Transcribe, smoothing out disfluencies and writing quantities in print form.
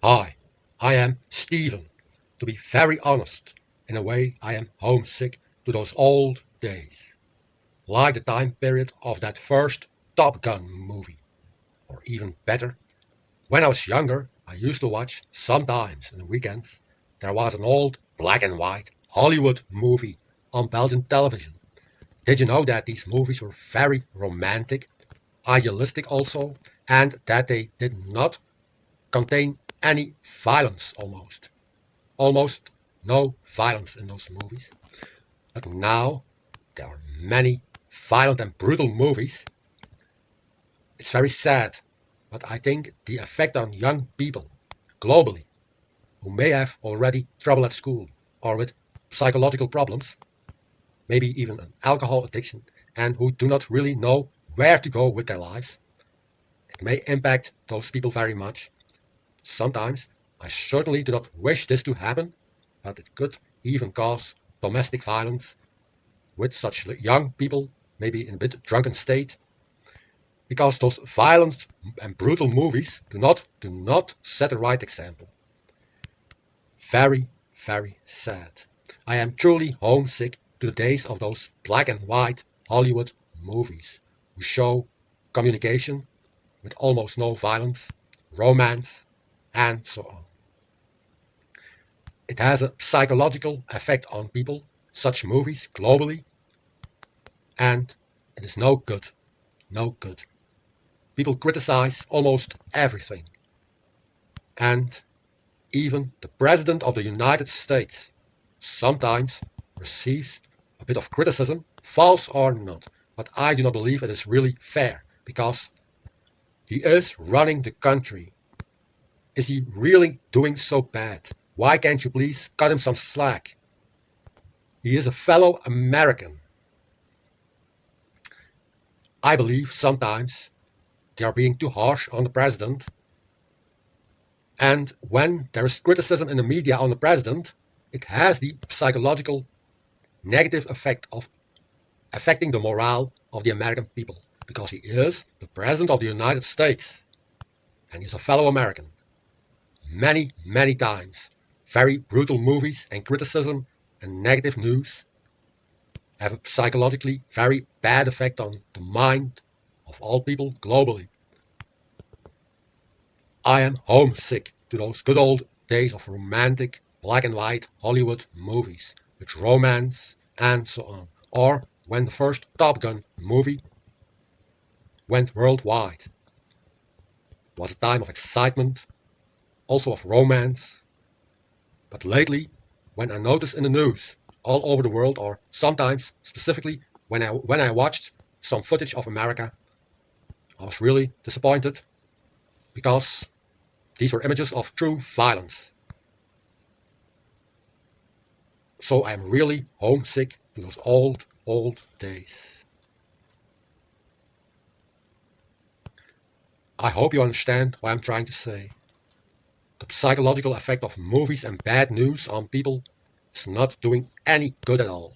Hi, I am Stephen. To be very honest, in a way I am homesick to those old days, like the time period of that first Top Gun movie. Or even better, when I was younger, I used to watch sometimes in the weekends. There was an old black and white Hollywood movie on Belgian television. Did you know that these movies were very romantic, idealistic also, and that they did not contain any violence almost? Almost no violence in those movies. But now there are many violent and brutal movies. It's very sad, but I think the effect on young people globally who may have already trouble at school or with psychological problems, maybe even an alcohol addiction, and who do not really know where to go with their lives, it may impact those people very much. Sometimes I certainly do not wish this to happen, but it could even cause domestic violence with such young people, maybe in a bit drunken state, because those violent and brutal movies do not set the right example. Very, very sad. I am truly homesick to the days of those black and white Hollywood movies who show communication with almost no violence, romance, and so on. It has a psychological effect on people, such movies globally, and it is no good. No good. People criticize almost everything. And even the President of the United States sometimes receives a bit of criticism, false or not. But I do not believe it is really fair because he is running the country. Is he really doing so bad? Why can't you please cut him some slack? He is a fellow American. I believe sometimes they are being too harsh on the president. And when there is criticism in the media on the president, it has the psychological negative effect of affecting the morale of the American people because he is the president of the United States and he's a fellow American. Many, many times, very brutal movies and criticism and negative news have a psychologically very bad effect on the mind of all people globally. I am homesick to those good old days of romantic black and white Hollywood movies with romance and so on. Or when the first Top Gun movie went worldwide. It was a time of excitement, also of romance. But lately, when I notice in the news all over the world, or sometimes specifically when I watched some footage of America, I was really disappointed because these were images of true violence. So I'm really homesick to those old, old days. I hope you understand what I'm trying to say. The psychological effect of movies and bad news on people is not doing any good at all.